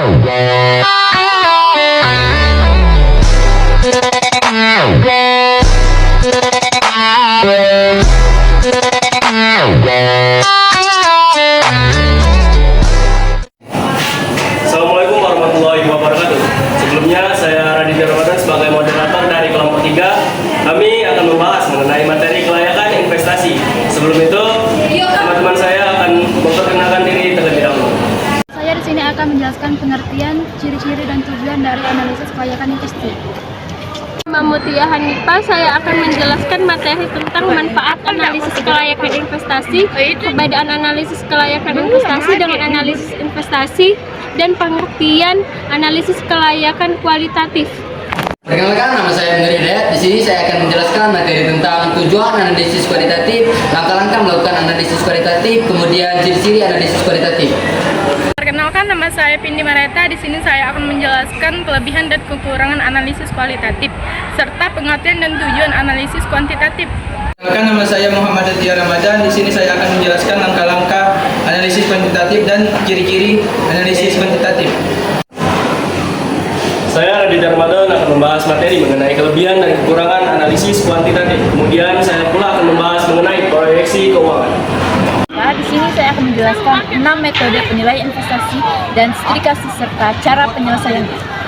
Assalamualaikum warahmatullahi wabarakatuh. Sebelumnya saya Raditya Ramadan sebagai moderator dari kelompok 3. Kami akan membahas mengenai materi kelayakan investasi. Sebelum itu, teman-teman saya akan memperkenalkan diri terlebih dahulu. Saya di sini akan menjelaskan pengertian, ciri-ciri dan tujuan dari analisis kelayakan investasi. Mutia Hanifah, saya akan menjelaskan materi tentang manfaat analisis kelayakan investasi, perbedaan analisis kelayakan investasi dengan analisis investasi, dan pengertian analisis kelayakan kualitatif. Perkenalkan, nama saya Nur Hidayat. Di sini saya akan menjelaskan materi tentang tujuan analisis kualitatif, langkah-langkah melakukan analisis kualitatif, kemudian ciri-ciri analisis kualitatif. Perkenalkan, nama saya Pindi Mareta. Di sini saya akan menjelaskan kelebihan dan kekurangan analisis kualitatif serta pengertian dan tujuan analisis kuantitatif. Perkenalkan, nama saya Muhammad Aditya Ramadan. Di sini saya akan menjelaskan langkah-langkah analisis kuantitatif dan ciri-ciri analisis kuantitatif. Saya Raditya Ramadan akan membahas materi mengenai kelebihan dan kekurangan analisis kuantitatif. Kemudian saya pula akan membahas mengenai proyeksi keuangan. Di sini saya akan menjelaskan 6 metode penilaian investasi dan studi kasus serta cara penyelesaiannya.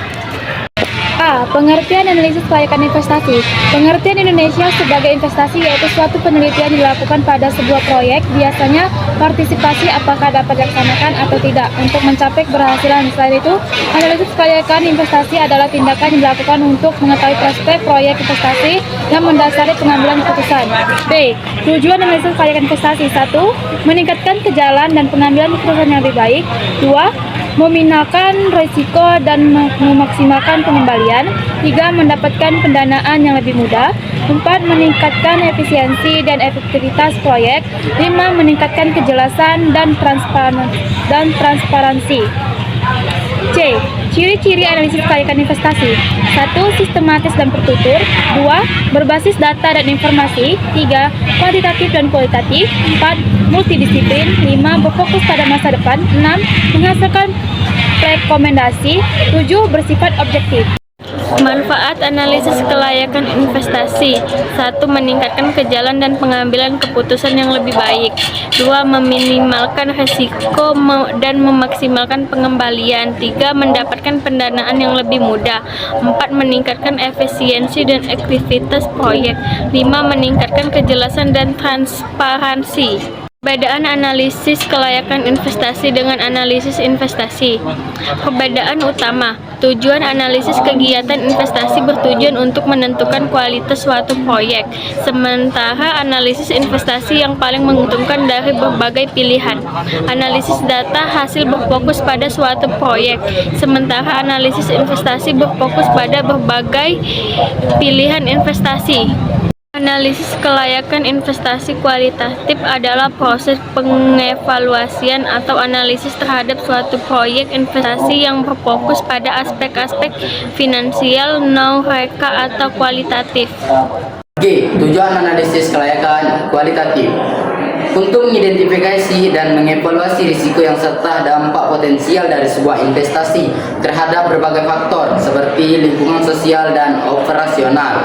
A. Pengertian analisis kelayakan investasi. Pengertian Indonesia sebagai investasi yaitu suatu penelitian dilakukan pada sebuah proyek, biasanya partisipasi apakah dapat dilaksanakan atau tidak untuk mencapai keberhasilan. Selain itu, analisis kelayakan investasi adalah tindakan yang dilakukan untuk mengetahui prospek proyek investasi yang mendasari pengambilan keputusan. B. Tujuan analisis kelayakan investasi. 1. Meningkatkan kejalan dan pengambilan keputusan yang lebih baik. 2. Meminimalkan risiko dan memaksimalkan pengembalian. 3. Mendapatkan pendanaan yang lebih mudah. 4. Meningkatkan efisiensi dan efektivitas proyek. 5. Meningkatkan kejelasan dan transparansi. C. Ciri-ciri analisis kelayakan investasi. 1. Sistematis dan tertutur. 2. Berbasis data dan informasi. 3. Kuantitatif dan kualitatif. 4. Multidisiplin. 5. Berfokus pada masa depan. 6. Menghasilkan rekomendasi. 7. Bersifat objektif. Manfaat analisis kelayakan investasi. 1. Meningkatkan kejalan dan pengambilan keputusan yang lebih baik. 2. Meminimalkan risiko dan memaksimalkan pengembalian. 3. Mendapatkan pendanaan yang lebih mudah. 4. Meningkatkan efisiensi dan efektivitas proyek. 5. Meningkatkan kejelasan dan transparansi. Perbedaan analisis kelayakan investasi dengan analisis investasi. Perbedaan utama. Tujuan analisis kegiatan investasi bertujuan untuk menentukan kualitas suatu proyek, sementara analisis investasi yang paling menguntungkan dari berbagai pilihan. Analisis data hasil berfokus pada suatu proyek, sementara analisis investasi berfokus pada berbagai pilihan investasi. Analisis kelayakan investasi kualitatif adalah proses pengevaluasian atau analisis terhadap suatu proyek investasi yang berfokus pada aspek-aspek finansial, non-reka atau kualitatif. G. Tujuan analisis kelayakan kualitatif. Untuk mengidentifikasi dan mengevaluasi risiko yang serta dampak potensial dari sebuah investasi terhadap berbagai faktor seperti lingkungan sosial dan operasional.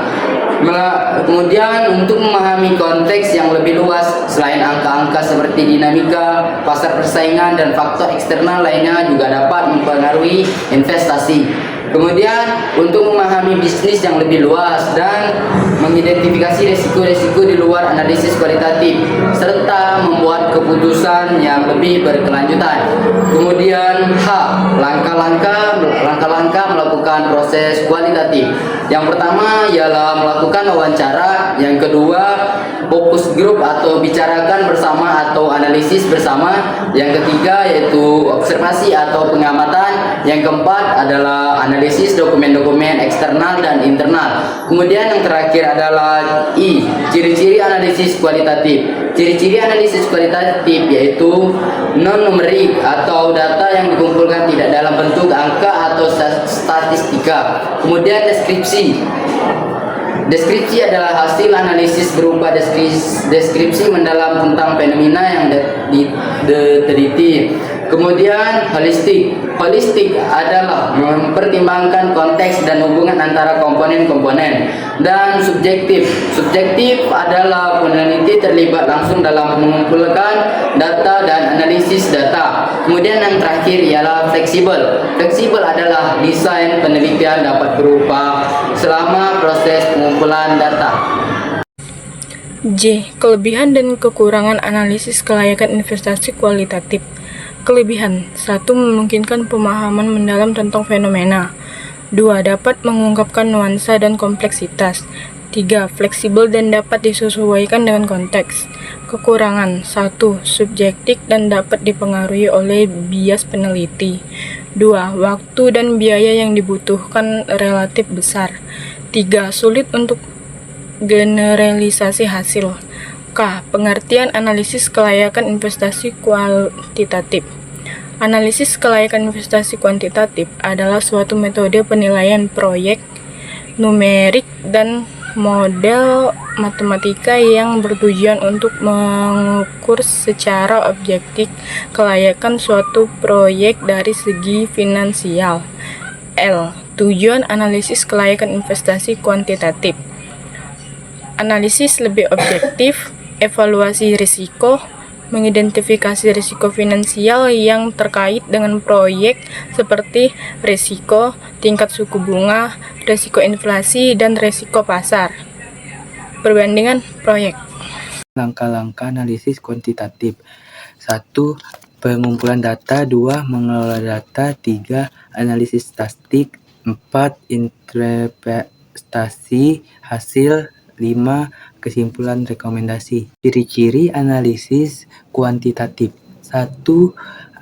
Kemudian untuk memahami konteks yang lebih luas selain angka-angka seperti dinamika, pasar persaingan, dan faktor eksternal lainnya juga dapat mempengaruhi investasi. Kemudian untuk memahami bisnis yang lebih luas dan mengidentifikasi risiko-risiko di luar analisis kualitatif serta membuat keputusan yang lebih berkelanjutan. Kemudian H. Langkah-langkah melakukan proses kualitatif. Yang pertama ialah melakukan wawancara, yang kedua fokus grup atau bicarakan bersama atau analisis bersama, yang ketiga yaitu observasi atau pengamatan, yang keempat adalah analisis dokumen-dokumen eksternal dan internal. Kemudian yang terakhir adalah I. Ciri-ciri analisis kualitatif. Ciri-ciri analisis kualitatif yaitu non-numerik atau data yang dikumpulkan tidak dalam bentuk angka atau statistika. Kemudian deskripsi. Deskripsi adalah hasil analisis berupa deskripsi mendalam tentang fenomena yang diteliti. Kemudian holistik. Holistik adalah mempertimbangkan konteks dan hubungan antara komponen-komponen. Dan subjektif. Subjektif adalah peneliti terlibat langsung dalam mengumpulkan data dan analisis data. Kemudian yang terakhir ialah fleksibel. Fleksibel adalah desain penelitian dapat berubah selama proses pengumpulan data. J. Kelebihan dan kekurangan analisis kelayakan investasi kualitatif. Kelebihan: 1. Memungkinkan pemahaman mendalam tentang fenomena. 2. Dapat mengungkapkan nuansa dan kompleksitas. 3. Fleksibel dan dapat disesuaikan dengan konteks. Kekurangan: 1. Subjektif dan dapat dipengaruhi oleh bias peneliti. 2. Waktu dan biaya yang dibutuhkan relatif besar. 3. Sulit untuk generalisasi hasil. K. Pengertian analisis kelayakan investasi kuantitatif. Analisis kelayakan investasi kuantitatif adalah suatu metode penilaian proyek numerik dan model matematika yang bertujuan untuk mengukur secara objektif kelayakan suatu proyek dari segi finansial. L. Tujuan analisis kelayakan investasi kuantitatif. Analisis lebih objektif, evaluasi risiko, mengidentifikasi risiko finansial yang terkait dengan proyek seperti risiko tingkat suku bunga, risiko inflasi, dan risiko pasar. Perbandingan proyek. Langkah-langkah analisis kuantitatif. 1. Pengumpulan data. 2. Mengelola data. 3. Analisis statistik. 4. Interpretasi hasil. 5. Kesimpulan rekomendasi. Ciri-ciri analisis kuantitatif. 1.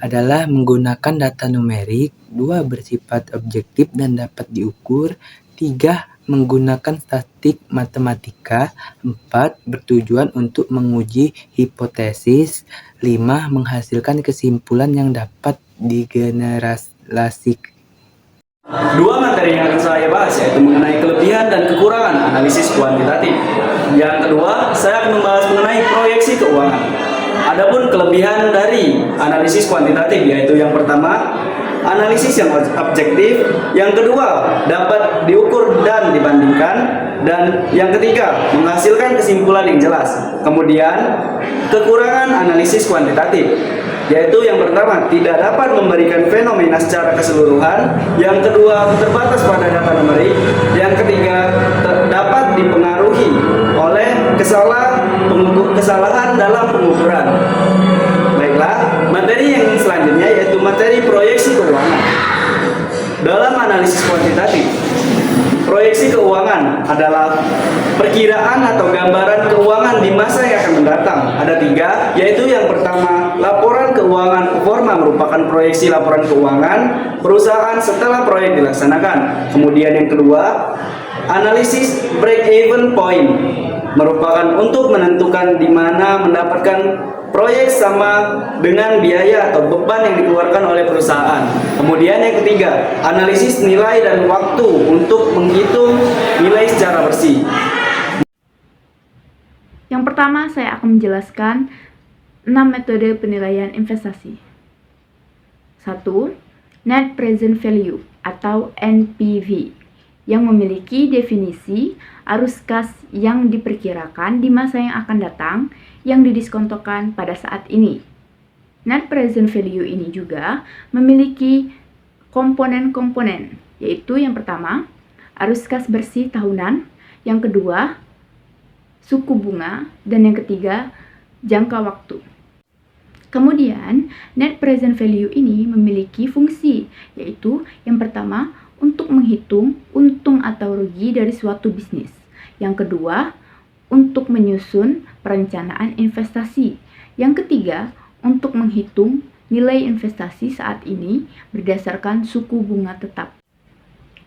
Adalah menggunakan data numerik. 2. Bersifat objektif dan dapat diukur. 3. Menggunakan statistik matematika. 4. Bertujuan untuk menguji hipotesis. 5. Menghasilkan kesimpulan yang dapat digeneralisasikan. Dua materi yang akan saya bahas yaitu mengenai kelebihan dan kekurangan analisis kuantitatif. Yang kedua, saya akan membahas mengenai proyeksi keuangan. Adapun kelebihan dari analisis kuantitatif yaitu yang pertama, analisis yang objektif, yang kedua, dapat diukur dan dibandingkan, dan yang ketiga, menghasilkan kesimpulan yang jelas. Kemudian, kekurangan analisis kuantitatif yaitu yang pertama, tidak dapat memberikan fenomena secara keseluruhan, yang kedua, terbatas pada data numerik, yang ketiga, dapat dipengaruhi oleh kesalahan dalam pengukuran. Baiklah, materi yang selanjutnya yaitu materi proyeksi keuangan. Dalam analisis kuantitatif, proyeksi keuangan adalah perkiraan atau gambaran keuangan di masa yang akan mendatang. Ada 3, yaitu yang pertama, laporan keuangan performa merupakan proyeksi laporan keuangan perusahaan setelah proyek dilaksanakan. Kemudian yang kedua, analisis break-even point merupakan untuk menentukan di mana mendapatkan proyek sama dengan biaya atau beban yang dikeluarkan oleh perusahaan. Kemudian yang ketiga, analisis nilai dan waktu untuk menghitung nilai secara bersih. Yang pertama, saya akan menjelaskan 6 metode penilaian investasi. 1. Net Present Value atau NPV yang memiliki definisi arus kas yang diperkirakan di masa yang akan datang yang didiskontokan pada saat ini. Net Present Value ini juga memiliki komponen-komponen, yaitu yang pertama, arus kas bersih tahunan, yang kedua, suku bunga, dan yang ketiga, jangka waktu. Kemudian, Net Present Value ini memiliki fungsi, yaitu yang pertama, untuk menghitung untung atau rugi dari suatu bisnis. Yang kedua, untuk menyusun perencanaan investasi. Yang ketiga, untuk menghitung nilai investasi saat ini berdasarkan suku bunga tetap.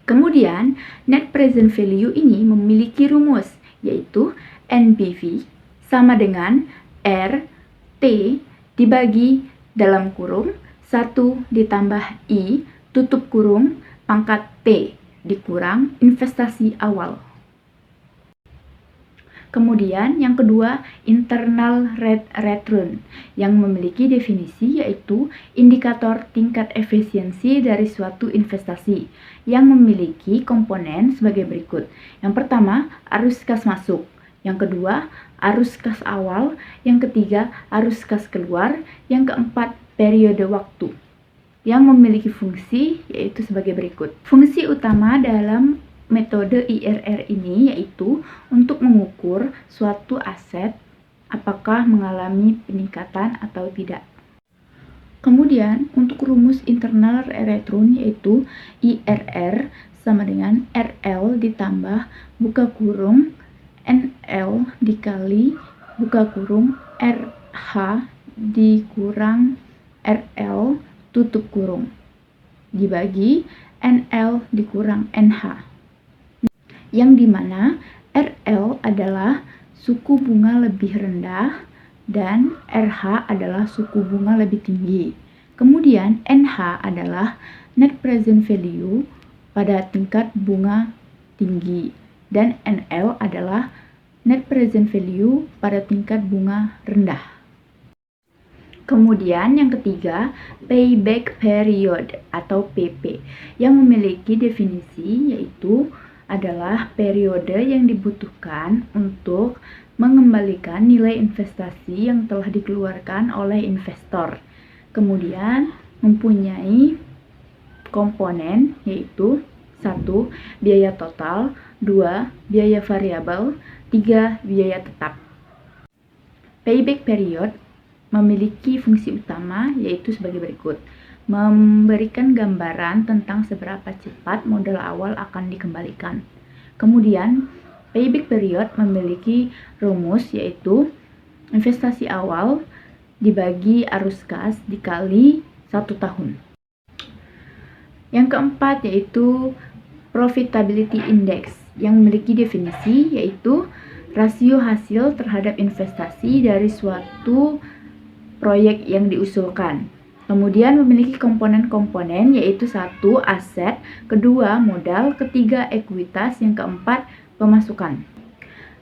Kemudian, Net Present Value ini memiliki rumus, yaitu NPV sama dengan RT dibagi dalam kurung 1 ditambah I tutup kurung pangkat T dikurang investasi awal. Kemudian yang kedua, internal rate return yang memiliki definisi yaitu indikator tingkat efisiensi dari suatu investasi yang memiliki komponen sebagai berikut. Yang pertama, arus kas masuk. Yang kedua, arus kas awal. Yang ketiga, arus kas keluar. Yang keempat, periode waktu yang memiliki fungsi yaitu sebagai berikut. Fungsi utama dalam metode IRR ini yaitu untuk mengukur suatu aset apakah mengalami peningkatan atau tidak. Kemudian untuk rumus internal return yaitu IRR sama dengan RL ditambah buka kurung NL dikali buka kurung RH dikurang RL tutup kurung dibagi NL dikurang NH, yang dimana RL adalah suku bunga lebih rendah dan RH adalah suku bunga lebih tinggi. Kemudian NH adalah net present value pada tingkat bunga tinggi dan NL adalah net present value pada tingkat bunga rendah. Kemudian yang ketiga, payback period atau PP yang memiliki definisi yaitu adalah periode yang dibutuhkan untuk mengembalikan nilai investasi yang telah dikeluarkan oleh investor. Kemudian mempunyai komponen yaitu 1. Biaya total, 2. Biaya variabel, 3. Biaya tetap. Payback period memiliki fungsi utama yaitu sebagai berikut. Memberikan gambaran tentang seberapa cepat modal awal akan dikembalikan. Kemudian, payback period memiliki rumus yaitu investasi awal dibagi arus kas dikali 1 tahun. Yang keempat yaitu profitability index yang memiliki definisi yaitu rasio hasil terhadap investasi dari suatu proyek yang diusulkan. Kemudian memiliki komponen-komponen yaitu 1. Aset, kedua modal, ketiga ekuitas, yang keempat pemasukan.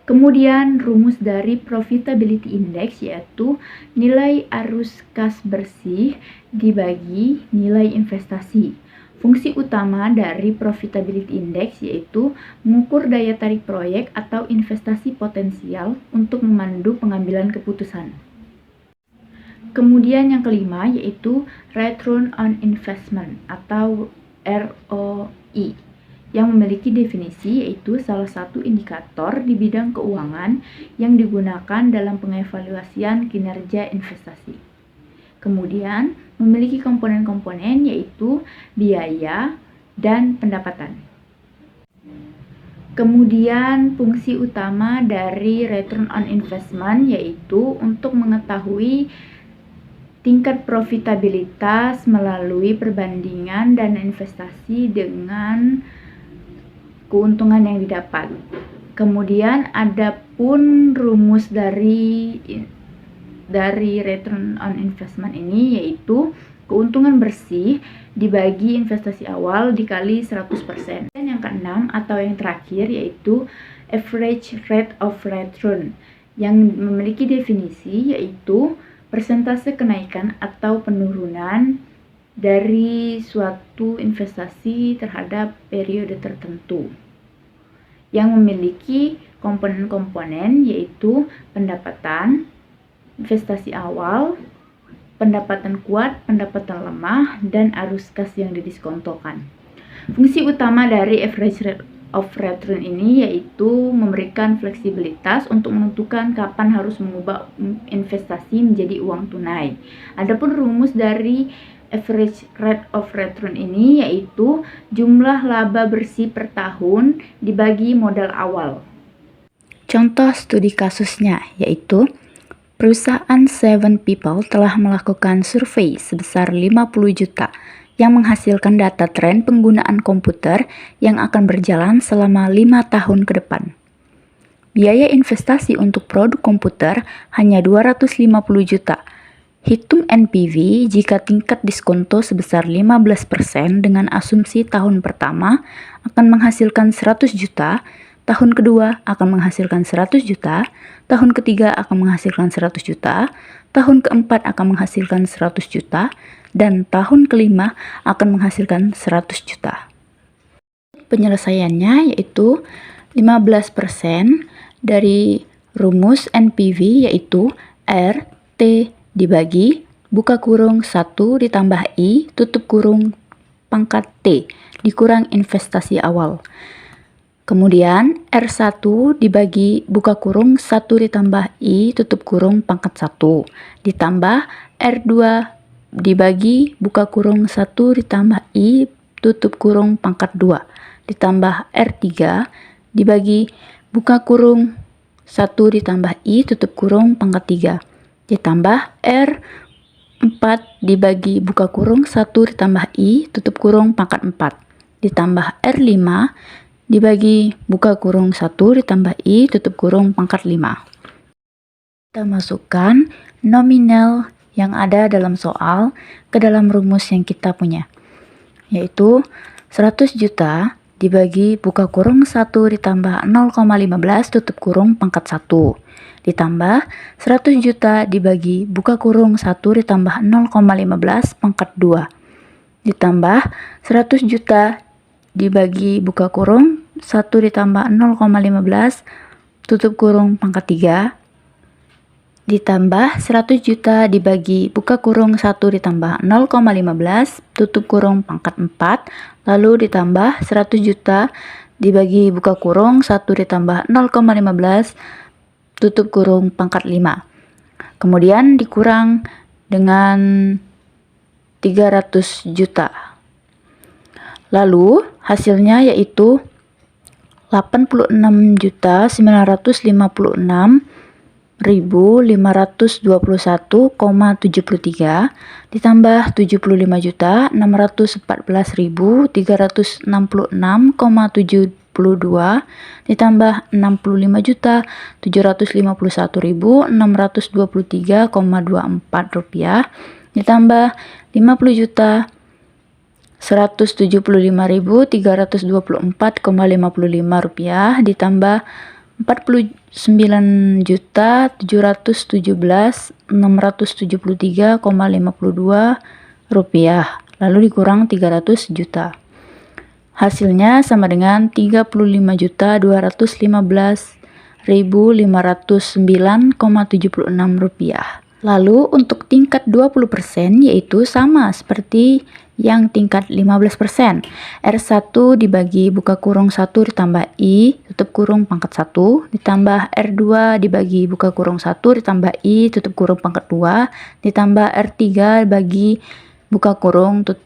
Kemudian rumus dari profitability index yaitu nilai arus kas bersih dibagi nilai investasi. Fungsi utama dari profitability index yaitu mengukur daya tarik proyek atau investasi potensial untuk memandu pengambilan keputusan. Kemudian yang kelima yaitu Return on Investment atau ROI yang memiliki definisi yaitu salah satu indikator di bidang keuangan yang digunakan dalam pengevaluasian kinerja investasi. Kemudian memiliki komponen-komponen yaitu biaya dan pendapatan. Kemudian fungsi utama dari Return on Investment yaitu untuk mengetahui tingkat profitabilitas melalui perbandingan dana investasi dengan keuntungan yang didapat. Kemudian ada pun rumus dari return on investment ini yaitu keuntungan bersih dibagi investasi awal dikali 100%. Dan yang keenam atau yang terakhir yaitu average rate of return yang memiliki definisi yaitu persentase kenaikan atau penurunan dari suatu investasi terhadap periode tertentu yang memiliki komponen-komponen yaitu pendapatan, investasi awal, pendapatan kuat, pendapatan lemah, dan arus kas yang didiskontokan. Fungsi utama dari average rate of return ini yaitu memberikan fleksibilitas untuk menentukan kapan harus mengubah investasi menjadi uang tunai. Adapun rumus dari average rate of return ini yaitu jumlah laba bersih per tahun dibagi modal awal. Contoh studi kasusnya yaitu perusahaan 7 People telah melakukan survei sebesar 50 juta yang menghasilkan data tren penggunaan komputer yang akan berjalan selama 5 tahun ke depan. Biaya investasi untuk produk komputer hanya 250 juta. Hitung NPV jika tingkat diskonto sebesar 15% dengan asumsi tahun pertama akan menghasilkan 100 juta, tahun kedua akan menghasilkan 100 juta, tahun ketiga akan menghasilkan 100 juta, tahun keempat akan menghasilkan 100 juta, dan tahun kelima akan menghasilkan 100 juta. Penyelesaiannya yaitu 15% dari rumus NPV yaitu R T dibagi buka kurung 1 ditambah I tutup kurung pangkat T dikurang investasi awal. Kemudian R1 dibagi buka kurung 1 ditambah I tutup kurung pangkat 1 ditambah R2 dibagi buka kurung 1 ditambah I tutup kurung pangkat 2 ditambah R3 dibagi buka kurung 1 ditambah I tutup kurung pangkat 3 ditambah R4 dibagi buka kurung 1 ditambah I tutup kurung pangkat 4 ditambah R5 dibagi buka kurung 1 ditambah I tutup kurung pangkat 5. Kita masukkan nominal yang ada dalam soal ke dalam rumus yang kita punya, yaitu 100 juta dibagi buka kurung 1 ditambah 0,15 tutup kurung pangkat 1 ditambah 100 juta dibagi buka kurung 1 ditambah 0,15 pangkat 2 ditambah 100 juta dibagi buka kurung 1 ditambah 0,15 tutup kurung pangkat 3 ditambah 100 juta dibagi buka kurung 1 ditambah 0,15 tutup kurung pangkat 4 lalu ditambah 100 juta dibagi buka kurung 1 ditambah 0,15 tutup kurung pangkat 5 kemudian dikurang dengan 300 juta lalu hasilnya yaitu 86.521,73 ditambah 75.914.366,72 ditambah 65.751.623,24 rupiah ditambah 50.175.324,55 rupiah ditambah 49.717.673,52 rupiah lalu dikurang 300 juta. Hasilnya sama dengan 35.215.509,76 rupiah. Lalu untuk tingkat 20% yaitu sama seperti yang tingkat 15%. R1 dibagi buka kurung 1 ditambah I tutup kurung pangkat 1 ditambah R2 dibagi buka kurung 1 ditambah I tutup kurung pangkat 2 ditambah R3 bagi buka kurung 1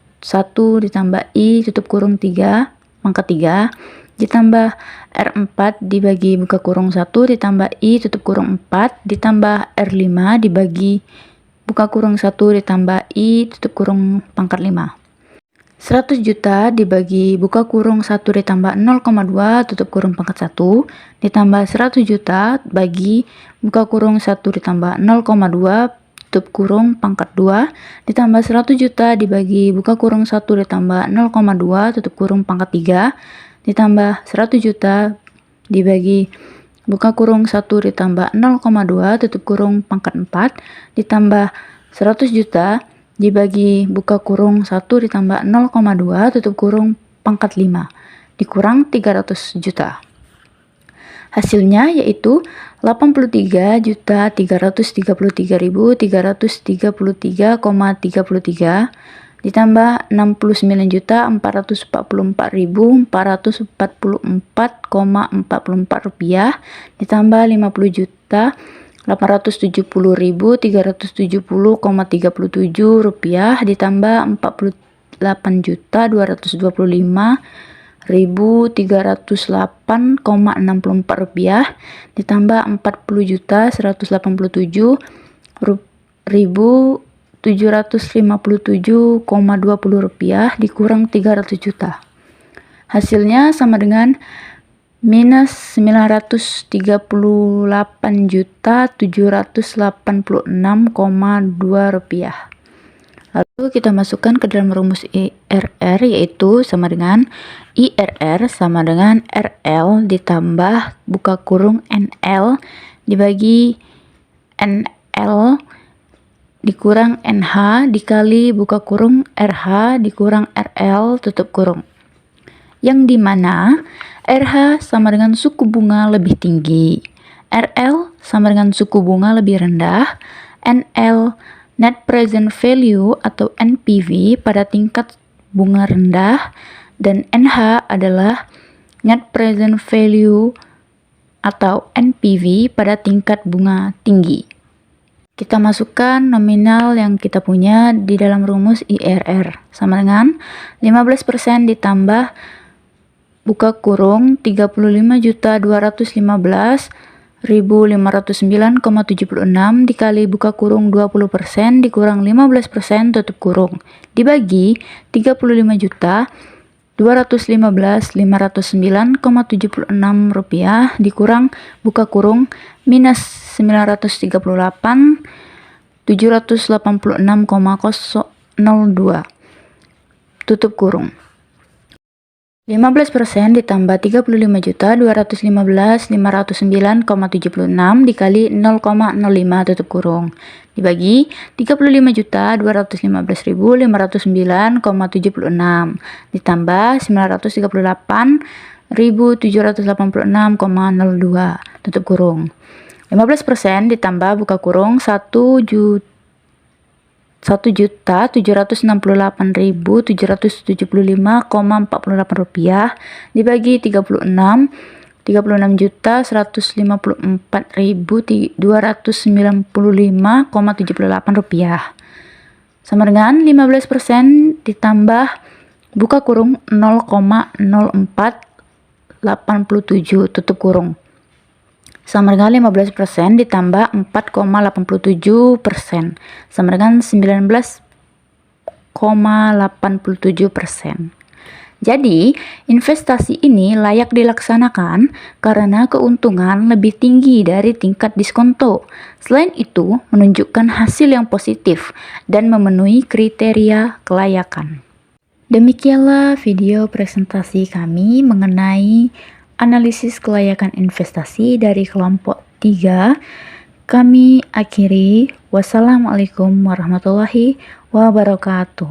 ditambah I tutup kurung 3 pangkat 3 ditambah R4 dibagi buka kurung 1 ditambah I tutup kurung 4 ditambah R5 dibagi buka kurung 1 ditambah I tutup kurung pangkat 5. 100 juta dibagi buka kurung 1 ditambah 0,2 tutup kurung pangkat 1 ditambah 100 juta bagi buka kurung 1 ditambah 0,2 tutup kurung pangkat 2 ditambah 100 juta dibagi buka kurung 1 ditambah 0,2 tutup kurung pangkat 3 ditambah 100 juta dibagi buka kurung 1 ditambah 0,2 tutup kurung pangkat 4 ditambah 100 juta dibagi buka kurung 1 ditambah 0,2 tutup kurung pangkat 5 dikurang 300 juta. Hasilnya yaitu 83.333.333,33 ditambah 69.444.444,44 rupiah ditambah 50.870.370,37 rupiah ditambah 48.225.308,64 rupiah ditambah 40.187.757,20 rupiah dikurang 300 juta. Hasilnya sama dengan minus 938.786,2 rupiah. Lalu kita masukkan ke dalam rumus IRR, yaitu sama dengan IRR sama dengan RL ditambah buka kurung NL dibagi NL dikurang NH dikali buka kurung RH dikurang RL tutup kurung. Yang dimana RH sama dengan suku bunga lebih tinggi, RL sama dengan suku bunga lebih rendah, NL Net Present Value atau NPV pada tingkat bunga rendah, dan NH adalah Net Present Value atau NPV pada tingkat bunga tinggi. Kita masukkan nominal yang kita punya di dalam rumus IRR sama dengan 15% ditambah buka kurung 35.215.509,76 dikali buka kurung 20% dikurang 15% tutup kurung dibagi 35.215.509,76 rupiah dikurang buka kurung minus 986.786,002 tutup kurung. 15% ditambah 35.215.509,76 dikali 0,05 tutup kurung dibagi 35.215.509,76 ditambah 938.786,02 tutup kurung. 15% ditambah buka kurung 1.768.775,48 rupiah dibagi 36.154.295,78 rupiah sama dengan 15% ditambah buka kurung 0,0487 tutup kurung sama dengan 15% ditambah 4,87% sama dengan 19,87%. Jadi, investasi ini layak dilaksanakan karena keuntungan lebih tinggi dari tingkat diskonto. Selain itu, menunjukkan hasil yang positif dan memenuhi kriteria kelayakan. Demikianlah video presentasi kami mengenai analisis kelayakan investasi dari kelompok 3. Kami akhiri. Wassalamualaikum warahmatullahi wabarakatuh.